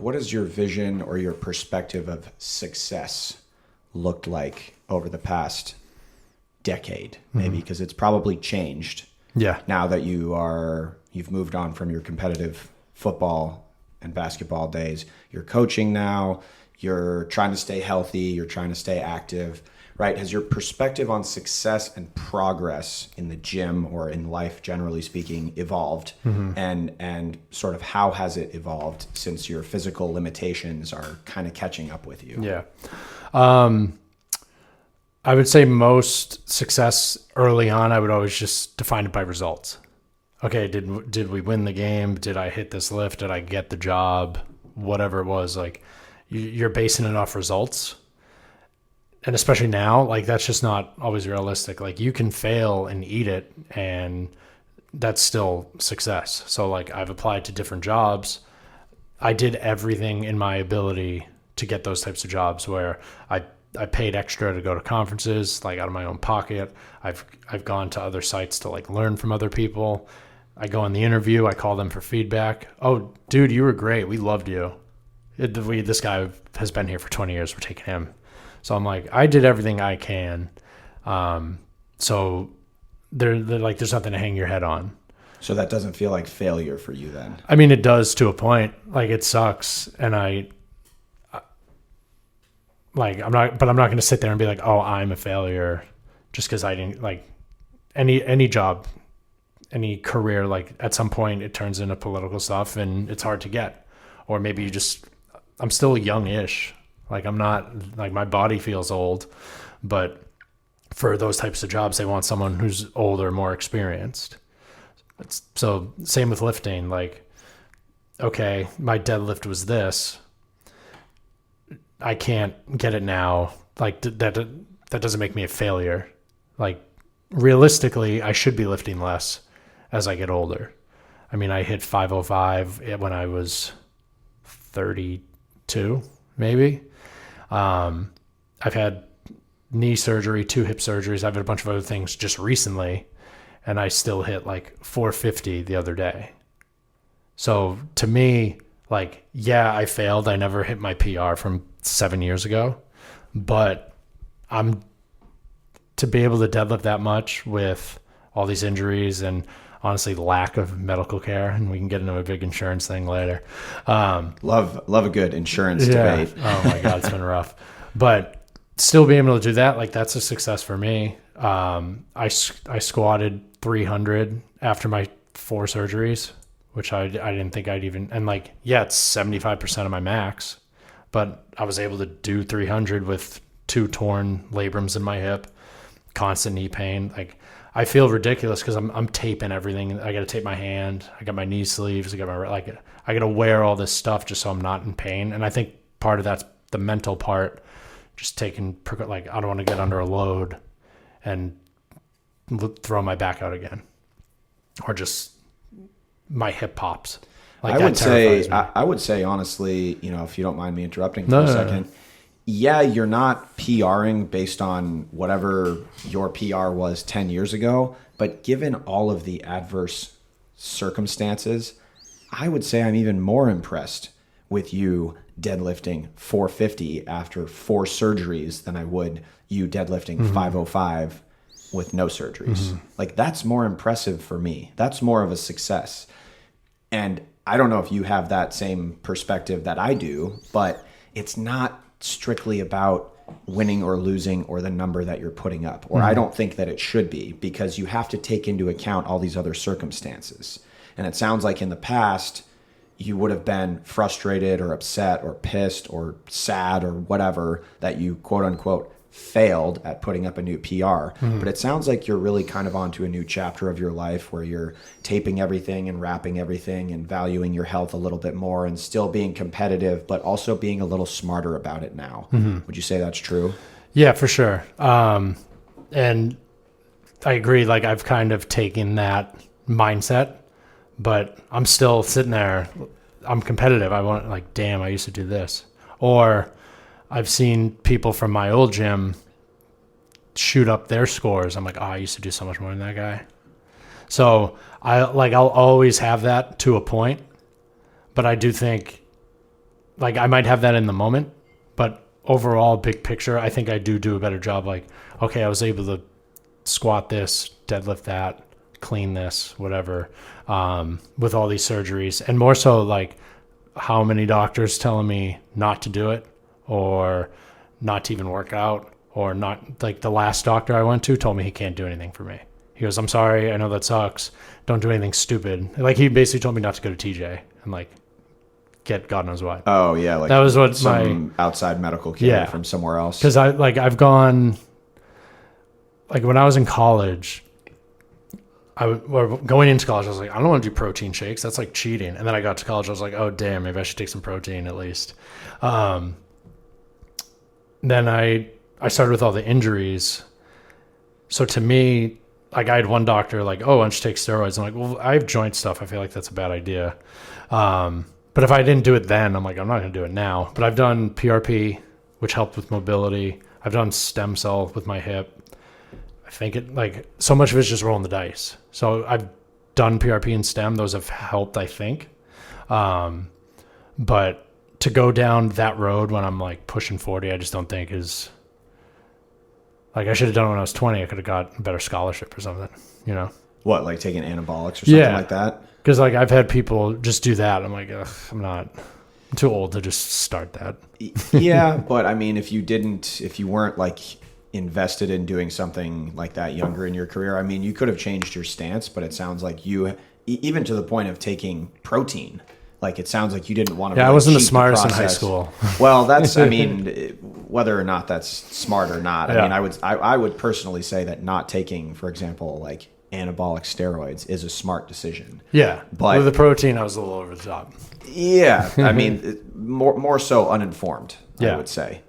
what has your vision or your perspective of success looked like over the past decade, maybe? Because it's probably changed. Yeah. Now that you've moved on from your competitive football and basketball days, you're coaching now, you're trying to stay healthy, you're trying to stay active, right? Has your perspective on success and progress in the gym or in life, generally speaking, evolved? And sort of how has it evolved since your physical limitations are kind of catching up with you? Yeah. I would say most success early on, I would always just define it by results. Okay, did we win the game? Did I hit this lift? Did I get the job? Whatever it was, like you're basing it off results. And especially now, like that's just not always realistic. Like you can fail and eat it, and that's still success. So like I've applied to different jobs. I did everything in my ability to get those types of jobs where I paid extra to go to conferences, like out of my own pocket. I've gone to other sites to like learn from other people. I go on the interview. I call them for feedback. Oh, dude, you were great. We loved you. This guy has been here for 20 years. We're taking him. So I'm like, I did everything I can. So they're like, there's nothing to hang your head on. So that doesn't feel like failure for you then? I mean, it does to a point. Like it sucks. And I'm not going to sit there and be like, oh, I'm a failure just because I didn't like any job, any career. Like at some point it turns into political stuff and it's hard to get, or maybe I'm still young-ish. Like I'm not like my body feels old, but for those types of jobs, they want someone who's older, more experienced. So same with lifting. Like, okay, my deadlift was this. I can't get it now. Like that doesn't make me a failure. Like realistically, I should be lifting less as I get older. I mean, I hit 505 when I was 32, maybe. I've had knee surgery, 2 hip surgeries. I've had a bunch of other things just recently, and I still hit like 450 the other day. So to me, like, yeah, I failed. I never hit my PR from 7 years ago, but to be able to deadlift that much with all these injuries and honestly lack of medical care, and we can get into a big insurance thing later. Love a good insurance debate. Oh my God, it's been rough. But still being able to do that, like that's a success for me. I squatted 300 after my 4 surgeries, which I didn't think I'd even, and like, yeah, it's 75% of my max, but I was able to do 300 with 2 torn labrums in my hip, constant knee pain. Like I feel ridiculous because I'm taping everything. I got to tape my hand. I got my knee sleeves. I got to wear all this stuff just so I'm not in pain. And I think part of that's the mental part, just taking, like, I don't want to get under a load and throw my back out again, or just my hip pops. Like I would say honestly, if you don't mind me interrupting for a second. Yeah, you're not PRing based on whatever your PR was 10 years ago, but given all of the adverse circumstances, I would say I'm even more impressed with you deadlifting 450 after 4 surgeries than I would you deadlifting 505 with no surgeries. Like that's more impressive for me. That's more of a success. And I don't know if you have that same perspective that I do, but it's not strictly about winning or losing or the number that you're putting up, or I don't think that it should be, because you have to take into account all these other circumstances. And it sounds like in the past you would have been frustrated or upset or pissed or sad or whatever that you quote unquote failed at putting up a new PR. But it sounds like you're really kind of onto a new chapter of your life where you're taping everything and wrapping everything and valuing your health a little bit more and still being competitive, but also being a little smarter about it now. Would you say that's true? Yeah, for sure. And I agree. Like I've kind of taken that mindset, but I'm still sitting there. I'm competitive. I want, like, damn, I used to do this. Or I've seen people from my old gym shoot up their scores. I'm like, oh, I used to do so much more than that guy. So I'll always have that to a point, but I do think like I might have that in the moment, but overall, big picture, I think I do a better job. Like, okay, I was able to squat this, deadlift that, clean this, whatever, with all these surgeries. And more so, like, how many doctors telling me not to do it or not to even work out, or not. Like, the last doctor I went to told me he can't do anything for me. He goes, I'm sorry, I know that sucks. Don't do anything stupid. Like, he basically told me not to go to TJ and, like, get God knows what. Oh, yeah. Like, that was what some outside medical care from somewhere else. Because I've gone, like, when I was in college, going into college, I was like, I don't want to do protein shakes. That's like cheating. And then I got to college, I was like, oh, damn, maybe I should take some protein at least. Then I started with all the injuries. So to me, like, I had one doctor like, oh, why don't you take steroids? I'm like, well, I have joint stuff. I feel like that's a bad idea. But if I didn't do it then, I'm like, I'm not going to do it now. But I've done PRP, which helped with mobility. I've done stem cell with my hip. I think it, like, so much of it's just rolling the dice. So I've done PRP and stem. Those have helped, I think. But to go down that road when I'm like pushing 40, I just don't think is, like, I should have done it when I was 20. I could have got a better scholarship or something, you know? What, like taking anabolics or something like that? Because, like, I've had people just do that. I'm like, ugh, I'm too old to just start that. Yeah, but I mean, if you weren't like invested in doing something like that younger in your career, I mean, you could have changed your stance, but it sounds like you, even to the point of taking protein, like, it sounds like you didn't want to. Yeah, I wasn't the smartest in high school. Well, that's, I mean, whether or not that's smart or not. I mean, I would personally say that not taking, for example, like anabolic steroids is a smart decision. Yeah, but with the protein, I was a little over the top. Yeah, I mean, more so uninformed, I would say.